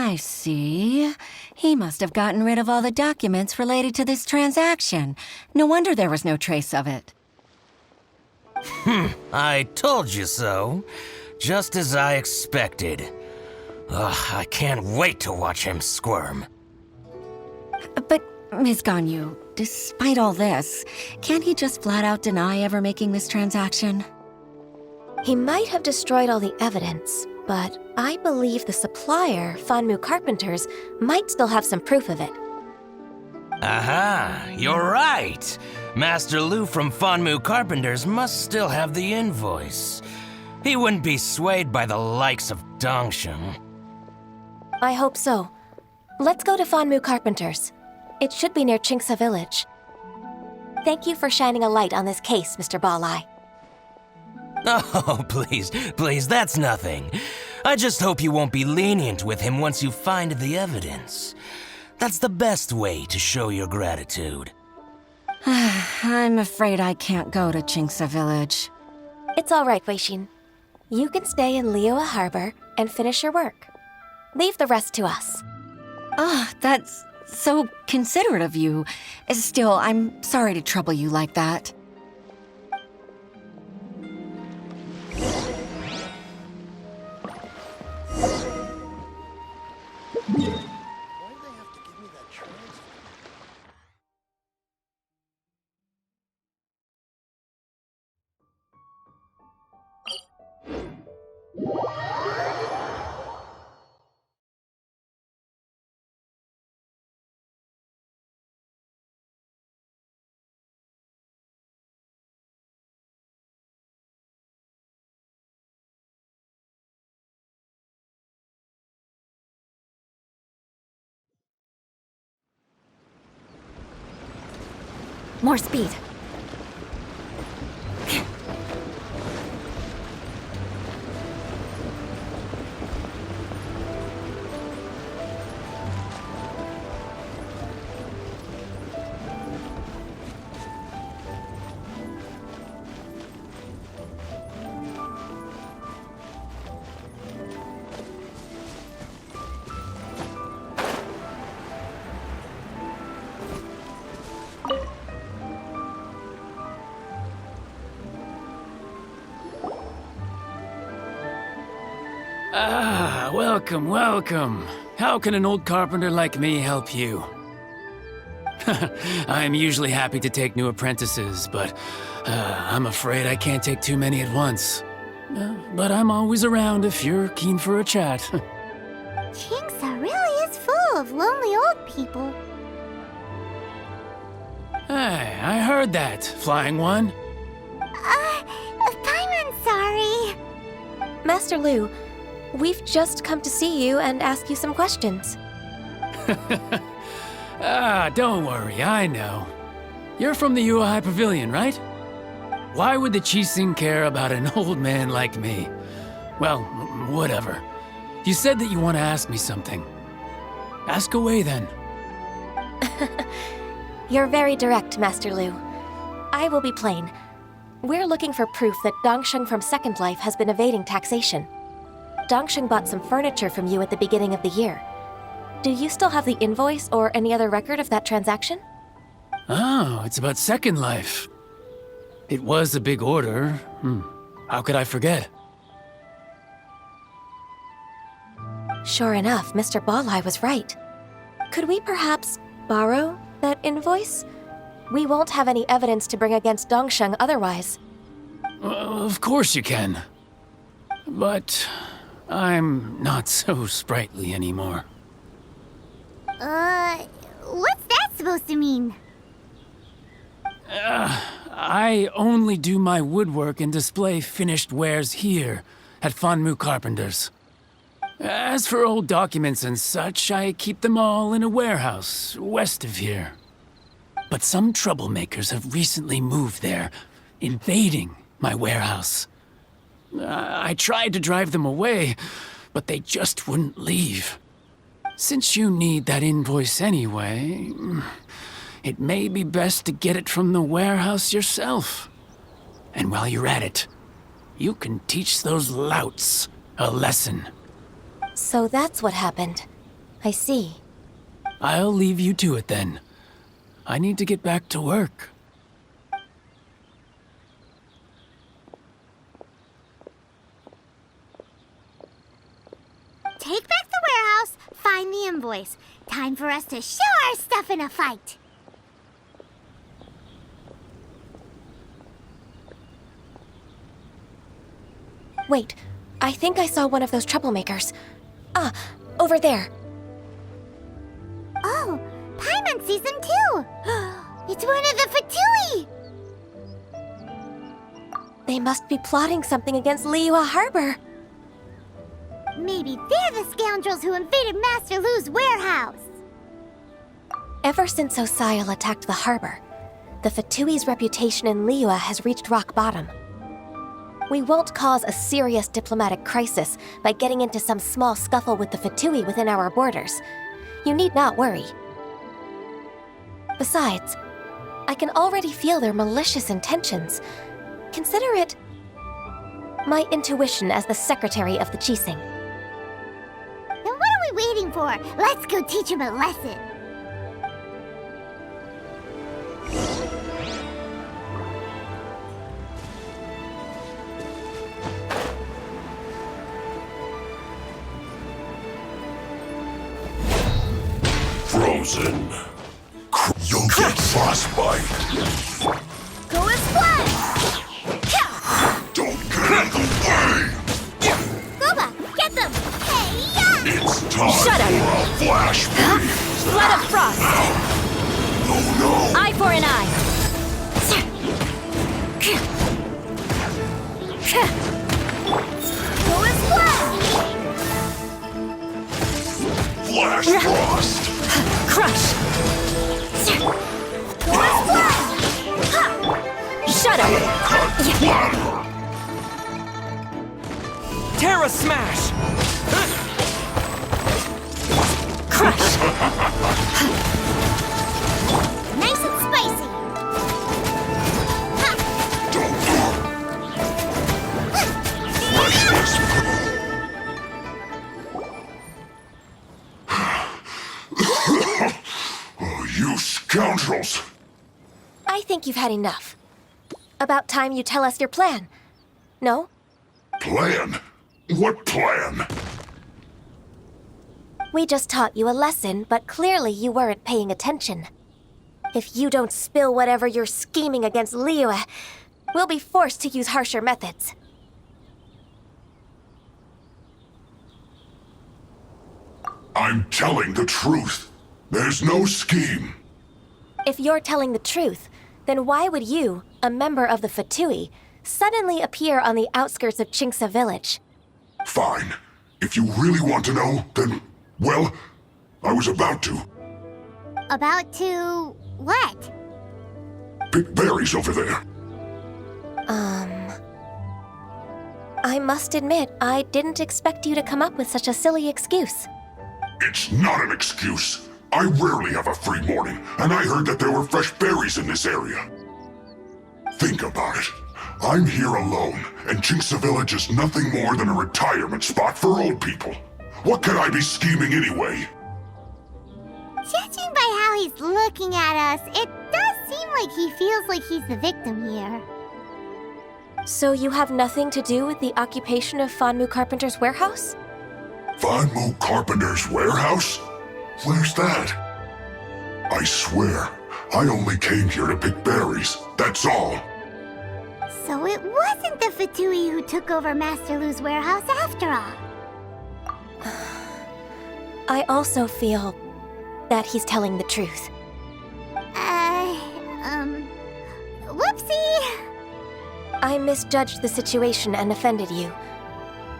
I see. He must have gotten rid of all the documents related to this transaction. No wonder there was no trace of it. I told you so. Just as I expected. Ugh, I can't wait to watch him squirm. But, Ms. Ganyu, despite all this, can't he just flat out deny ever making this transaction? He might have destroyed all the evidence, but I believe the supplier, Fanmu Carpenters, might still have some proof of it. Aha, you're right. Master Lu from Fanmu Carpenters must still have the invoice. He wouldn't be swayed by the likes of Dongsheng. I hope so. Let's go to Fanmu Carpenters. It should be near Qingsa Village. Thank you for shining a light on this case, Mr. Balai. Oh, please, that's nothing. I just hope you won't be lenient with him once you find the evidence. That's the best way to show your gratitude. I'm afraid I can't go to Qingsa Village. It's all right, Weixin. You can stay in Liyue Harbor and finish your work. Leave the rest to us. That's so considerate of you. Still, I'm sorry to trouble you like that. More speed. Welcome. How can an old carpenter like me help you? I'm usually happy to take new apprentices, but I'm afraid I can't take too many at once. But I'm always around if you're keen for a chat. Qingsa really is full of lonely old people. Hey, I heard that, Flying One. Paimon's sorry. Master Lu, we've just come to see you and ask you some questions. Don't worry, I know. You're from the Yuehai Pavilion, right? Why would the Qixing care about an old man like me? Well, whatever. You said that you want to ask me something. Ask away, then. You're very direct, Master Lu. I will be plain. We're looking for proof that Dongsheng from Second Life has been evading taxation. Dongsheng bought some furniture from you at the beginning of the year. Do you still have the invoice or any other record of that transaction? Oh, it's about Second Life. It was a big order. How could I forget? Sure enough, Mr. Balai was right. Could we perhaps borrow that invoice? We won't have any evidence to bring against Dongsheng otherwise. Of course you can. But I'm not so sprightly anymore. What's that supposed to mean? I only do my woodwork and display finished wares here at Fanmu Carpenters. As for old documents and such, I keep them all in a warehouse west of here. But some troublemakers have recently moved there, invading my warehouse. I tried to drive them away, but they just wouldn't leave. Since you need that invoice anyway, it may be best to get it from the warehouse yourself. And while you're at it, you can teach those louts a lesson. So that's what happened. I see. I'll leave you to it then. I need to get back to work. Take back the warehouse, find the invoice. Time for us to show our stuff in a fight. Wait, I think I saw one of those troublemakers. Ah, over there. Oh, Paimon sees them too. It's one of the Fatui. They must be plotting something against Liyue Harbor. Maybe they're the scoundrels who invaded Master Lu's warehouse. Ever since Osial attacked the harbor, the Fatui's reputation in Liyue has reached rock bottom. We won't cause a serious diplomatic crisis by getting into some small scuffle with the Fatui within our borders. You need not worry. Besides, I can already feel their malicious intentions. Consider it my intuition as the secretary of the Qixing. Then what are we waiting for? Let's go teach him a lesson. Frozen. You'll get frostbite. Go and splash! Don't get in the way. Boba, get them! Hey-ya! It's time Shut up. for a flash freeze. Blood of frost! Oh no! Eye for an eye! Go and splash! Flash frost. Crush! Go and splash! Shut up! Cut splatter. Terra Smash! Crush! Nice and spicy! Freshness. Oh, you scoundrels! I think you've had enough. About time you tell us your plan. No? Plan? What plan? We just taught you a lesson, but clearly you weren't paying attention. If you don't spill whatever you're scheming against Liyue, we'll be forced to use harsher methods. I'm telling the truth. There's no scheme. If you're telling the truth, then why would you, a member of the Fatui, suddenly appear on the outskirts of Qingce village? Fine. If you really want to know, then, well, I was about to. About to... what? Pick berries over there. I must admit, I didn't expect you to come up with such a silly excuse. It's not an excuse. I rarely have a free morning, and I heard that there were fresh berries in this area. Think about it. I'm here alone, and Qingce Village is nothing more than a retirement spot for old people. What could I be scheming anyway? Judging by how he's looking at us, it does seem like he feels like he's the victim here. So you have nothing to do with the occupation of Fanmu Carpenter's warehouse? Fanmu Carpenter's warehouse? Where's that? I swear, I only came here to pick berries, that's all. So it wasn't the Fatui who took over Master Lu's warehouse after all. I also feel that he's telling the truth. Whoopsie! I misjudged the situation and offended you.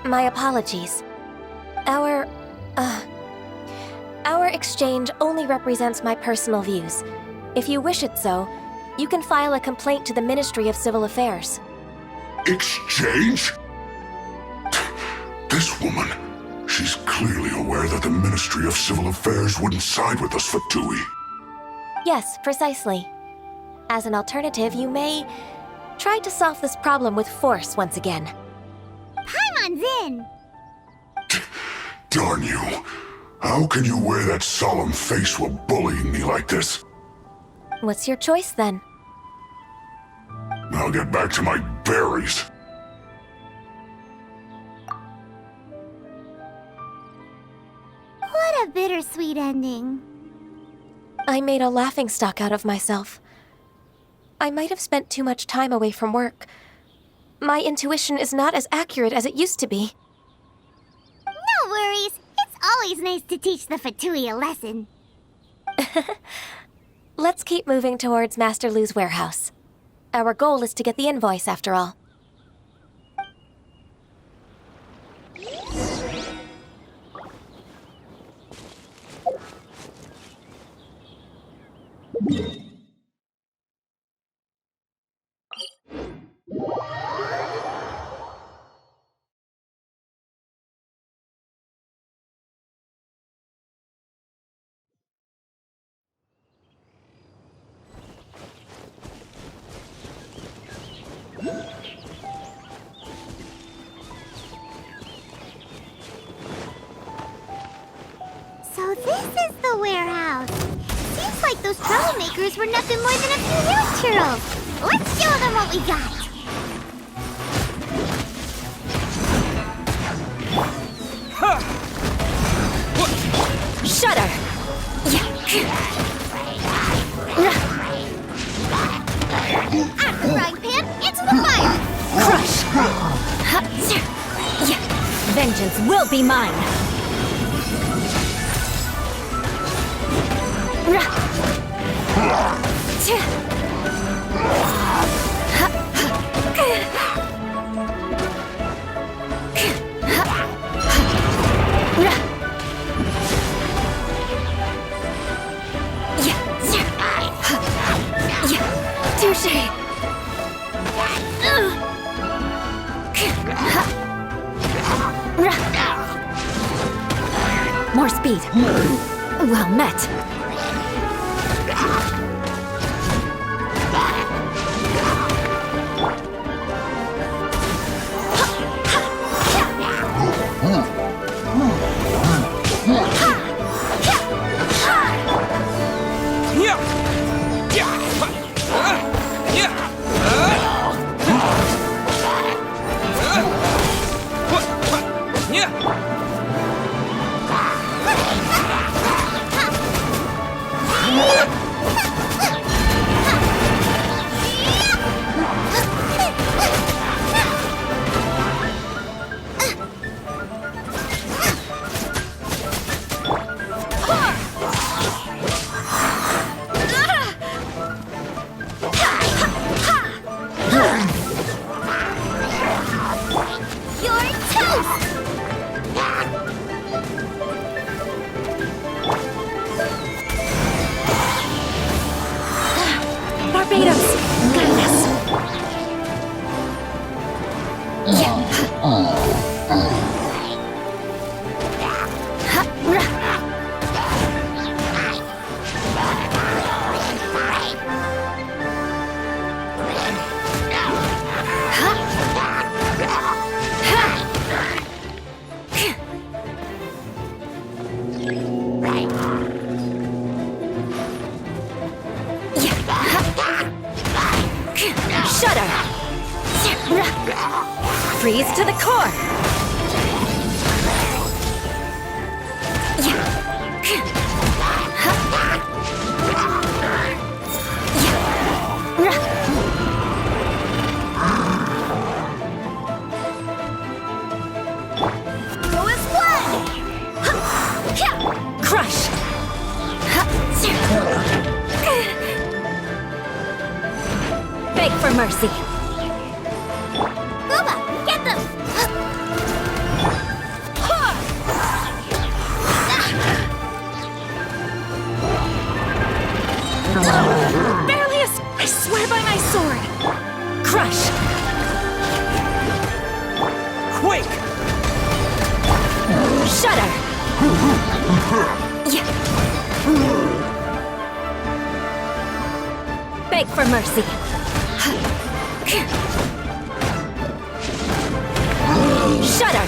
My apologies. Our exchange only represents my personal views. If you wish it so, you can file a complaint to the Ministry of Civil Affairs. Exchange? This woman, she's clearly aware that the Ministry of Civil Affairs wouldn't side with us, Fatui. Yes, precisely. As an alternative, you may try to solve this problem with force once again. Paimon's in! Darn you. How can you wear that solemn face while bullying me like this? What's your choice then? I'll get back to my berries. What a bittersweet ending. I made a laughingstock out of myself. I might have spent too much time away from work. My intuition is not as accurate as it used to be. No worries. It's always nice to teach the Fatui a lesson. Let's keep moving towards Master Lu's warehouse. Our goal is to get the invoice, after all. So this is the warehouse. Seems like those troublemakers were nothing more than a few hill churls. Let's show them what we got. Shudder! At the frying pan, into the fire! Crush! Vengeance will be mine! Touché! More speed. Well met. Freeze to the core! Go as one! Crush! Beg for mercy! Booba, get them! Barelius! I swear by my sword! Crush! Quake! Shudder! Beg for mercy! Shudder!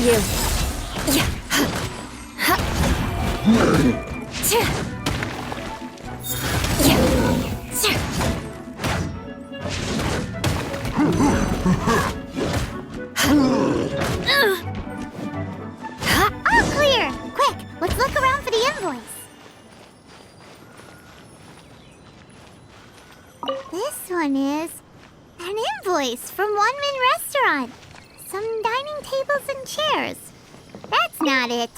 you. Yeah. All clear! Quick, let's look around for the invoice. This one is an invoice from One Min Restaurant. Some dining tables and chairs. That's not it.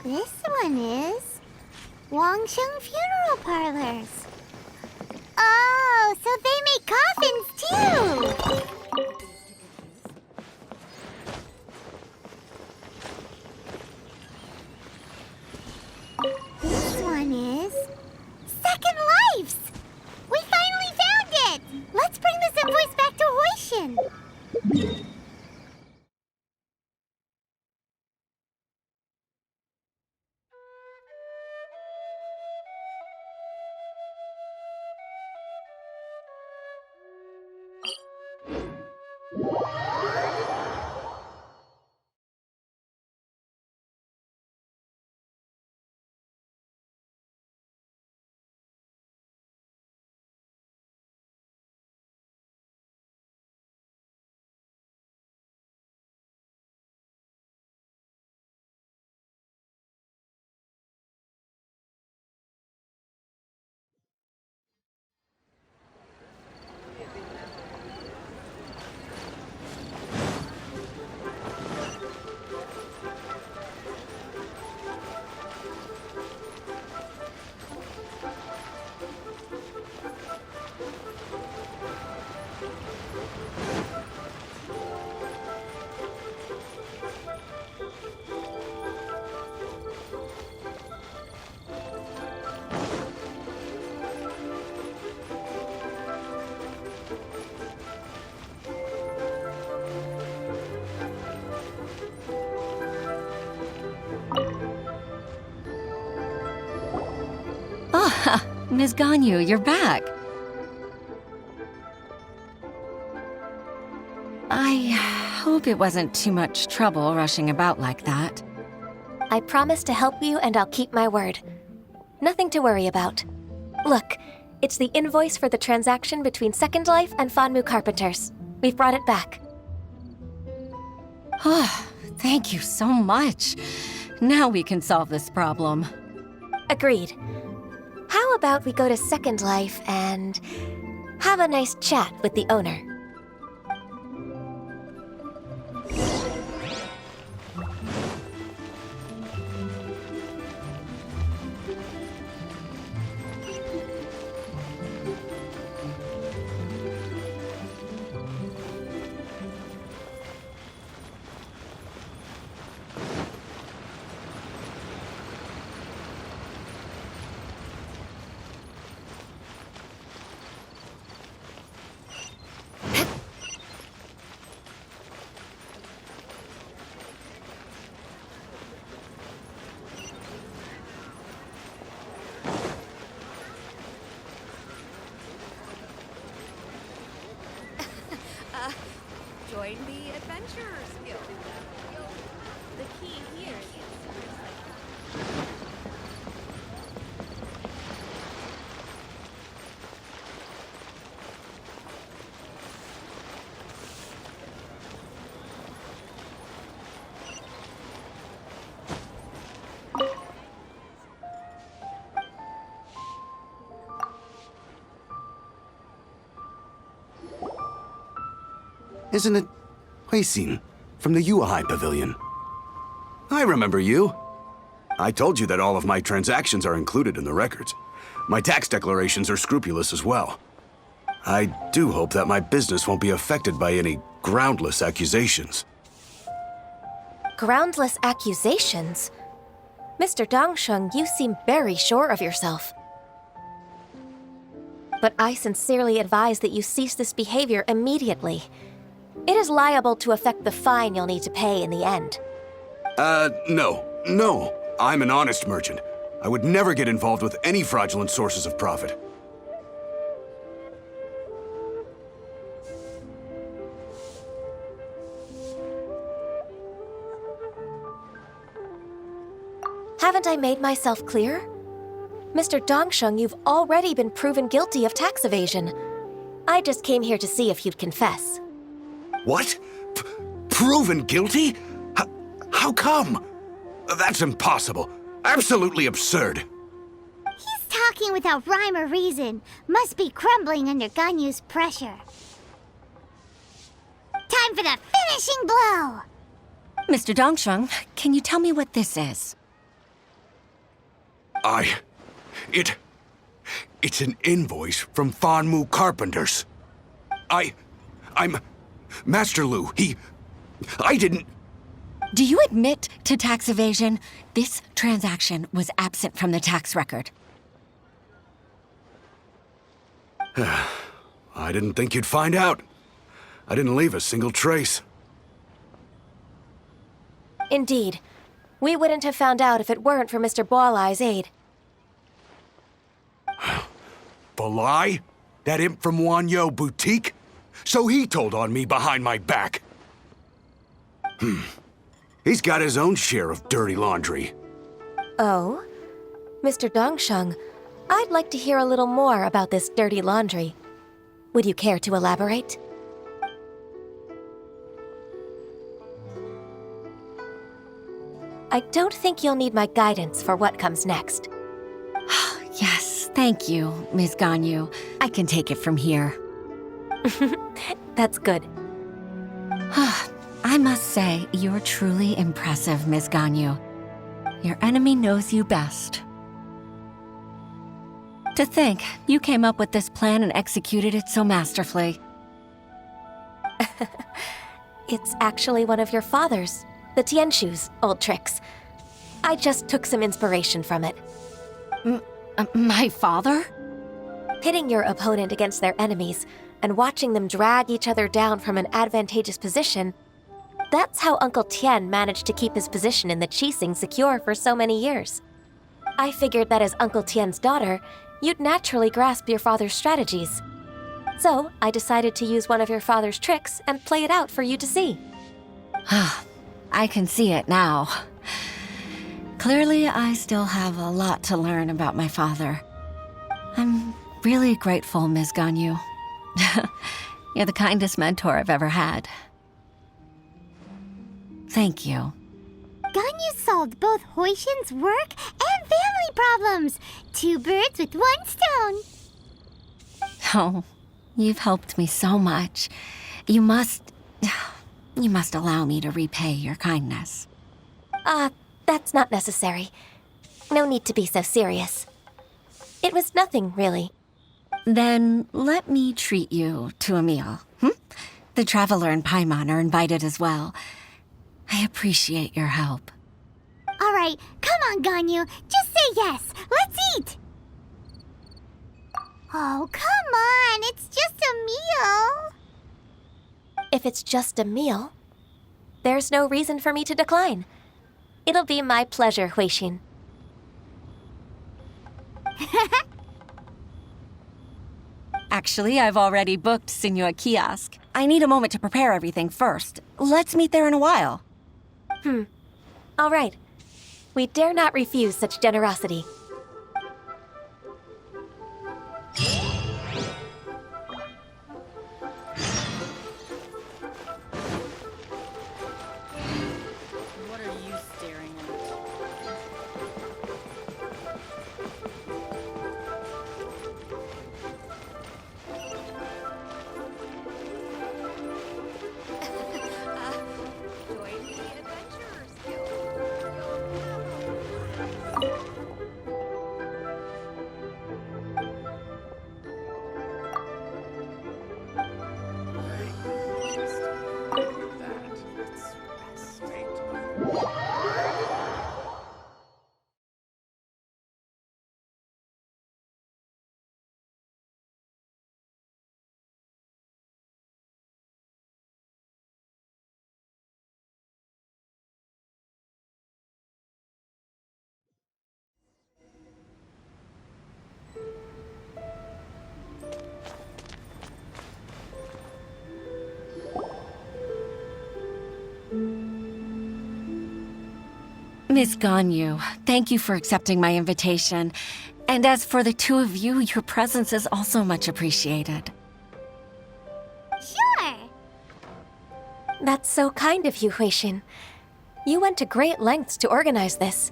This one is Wangsheng Funeral Parlors. Oh, so they make coffins too! This one is Second Lives! We finally found it! Let's bring this invoice back to Hoishin! Ms. Ganyu, you're back. I hope it wasn't too much trouble rushing about like that. I promise to help you and I'll keep my word. Nothing to worry about. Look, it's the invoice for the transaction between Second Life and Fanmu Carpenters. We've brought it back. Oh, thank you so much. Now we can solve this problem. Agreed. How about we go to Second Life and have a nice chat with the owner? Join the Adventurers Guild. The key here is... Isn't it Huixin from the Yuehai Pavilion? I remember you. I told you that all of my transactions are included in the records. My tax declarations are scrupulous as well. I do hope that my business won't be affected by any groundless accusations. Groundless accusations? Mr. Dongsheng, you seem very sure of yourself. But I sincerely advise that you cease this behavior immediately. It is liable to affect the fine you'll need to pay in the end. No. I'm an honest merchant. I would never get involved with any fraudulent sources of profit. Haven't I made myself clear? Mr. Dongsheng, you've already been proven guilty of tax evasion. I just came here to see if you'd confess. What? Proven guilty? How come? That's impossible. Absolutely absurd. He's talking without rhyme or reason. Must be crumbling under Ganyu's pressure. Time for the finishing blow! Mr. Dongsheng, can you tell me what this is? It's an invoice from Fanmu Carpenters. I'm Master Lu. I didn't... Do you admit to tax evasion? This transaction was absent from the tax record. I didn't think you'd find out. I didn't leave a single trace. Indeed. We wouldn't have found out if it weren't for Mr. Boalai's aid. Balai? That imp from Wanyo Boutique? So he told on me behind my back. He's got his own share of dirty laundry. Oh? Mr. Dongsheng, I'd like to hear a little more about this dirty laundry. Would you care to elaborate? I don't think you'll need my guidance for what comes next. Yes, thank you, Ms. Ganyu. I can take it from here. That's good. I must say, you're truly impressive, Ms. Ganyu. Your enemy knows you best. To think, you came up with this plan and executed it so masterfully. It's actually one of your father's, the Tianshu's, old tricks. I just took some inspiration from it. My father? Pitting your opponent against their enemies and watching them drag each other down from an advantageous position, that's how Uncle Tian managed to keep his position in the Qixing secure for so many years. I figured that as Uncle Tian's daughter, you'd naturally grasp your father's strategies. So I decided to use one of your father's tricks and play it out for you to see. I can see it now. Clearly, I still have a lot to learn about my father. I'm really grateful, Ms. Ganyu. You're the kindest mentor I've ever had. Thank you. Ganyu solved both Hoishin's work and family problems. 2 birds with 1 stone. Oh, you've helped me so much. You must allow me to repay your kindness. That's not necessary. No need to be so serious. It was nothing, really. Then let me treat you to a meal. The Traveler and Paimon are invited as well. I appreciate your help. All right, come on, Ganyu. Just say yes. Let's eat. Oh, come on. It's just a meal. If it's just a meal, there's no reason for me to decline. It'll be my pleasure, Huixin. Actually, I've already booked Senor Kiosk. I need a moment to prepare everything first. Let's meet there in a while. All right. We dare not refuse such generosity. What are you staring Join the Adventurers Guild. Miss Ganyu, thank you for accepting my invitation. And as for the two of you, your presence is also much appreciated. Sure. That's so kind of you, Huixin. You went to great lengths to organize this.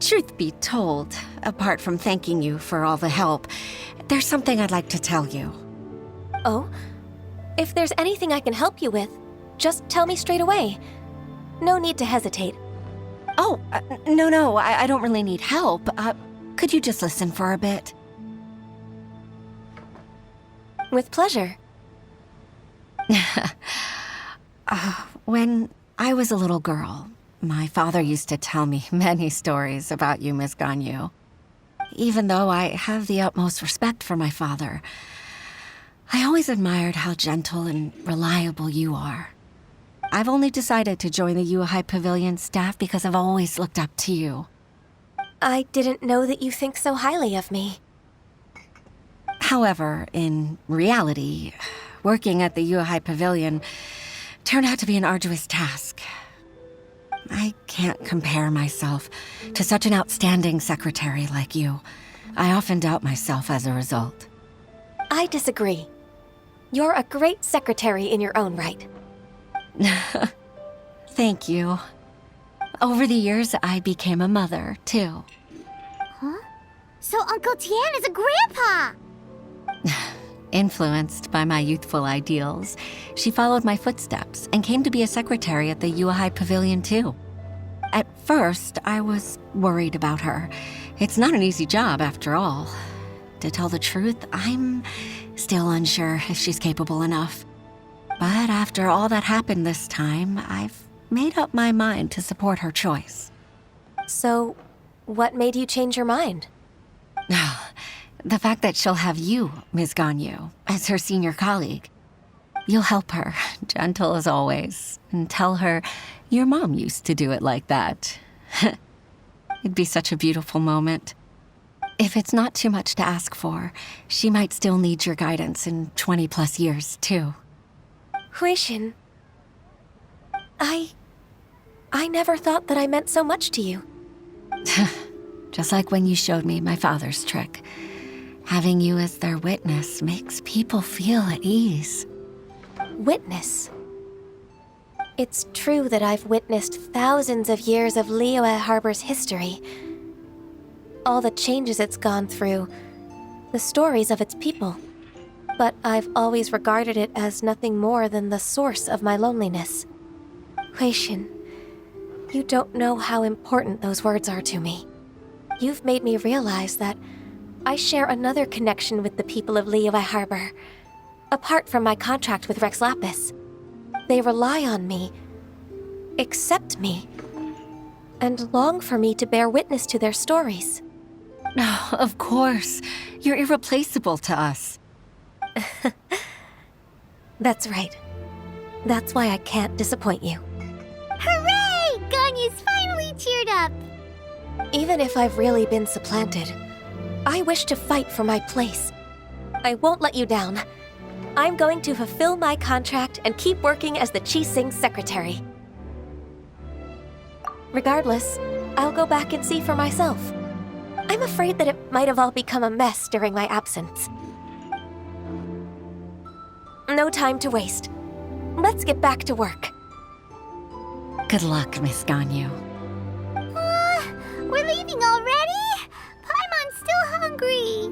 Truth be told, apart from thanking you for all the help, there's something I'd like to tell you. Oh? If there's anything I can help you with, just tell me straight away. No need to hesitate. Oh, no, I don't really need help. Could you just listen for a bit? With pleasure. When I was a little girl, my father used to tell me many stories about you, Miss Ganyu. Even though I have the utmost respect for my father, I always admired how gentle and reliable you are. I've only decided to join the Yuhai Pavilion staff because I've always looked up to you. I didn't know that you think so highly of me. However, in reality, working at the Yuhai Pavilion turned out to be an arduous task. I can't compare myself to such an outstanding secretary like you. I often doubt myself as a result. I disagree. You're a great secretary in your own right. Thank you. Over the years, I became a mother, too. Huh? So Uncle Tian is a grandpa! Influenced by my youthful ideals, she followed my footsteps and came to be a secretary at the Yuhai Pavilion, too. At first, I was worried about her. It's not an easy job, after all. To tell the truth, I'm still unsure if she's capable enough. But after all that happened this time, I've made up my mind to support her choice. So, what made you change your mind? The fact that she'll have you, Ms. Ganyu, as her senior colleague. You'll help her, gentle as always, and tell her your mom used to do it like that. It'd be such a beautiful moment. If it's not too much to ask for, she might still need your guidance in 20+ years, too. Huixin, I never thought that I meant so much to you. Just like when you showed me my father's trick. Having you as their witness makes people feel at ease. Witness? It's true that I've witnessed thousands of years of Liyue Harbor's history. All the changes it's gone through, the stories of its people. But I've always regarded it as nothing more than the source of my loneliness. Huixin, you don't know how important those words are to me. You've made me realize that I share another connection with the people of Liyue Harbor, apart from my contract with Rex Lapis. They rely on me, accept me, and long for me to bear witness to their stories. Oh, of course. You're irreplaceable to us. That's right. That's why I can't disappoint you. Hooray! Ganyu's finally cheered up! Even if I've really been supplanted, I wish to fight for my place. I won't let you down. I'm going to fulfill my contract and keep working as the Qixing secretary. Regardless, I'll go back and see for myself. I'm afraid that it might have all become a mess during my absence. No time to waste. Let's get back to work. Good luck, Miss Ganyu. We're leaving already? Paimon's still hungry.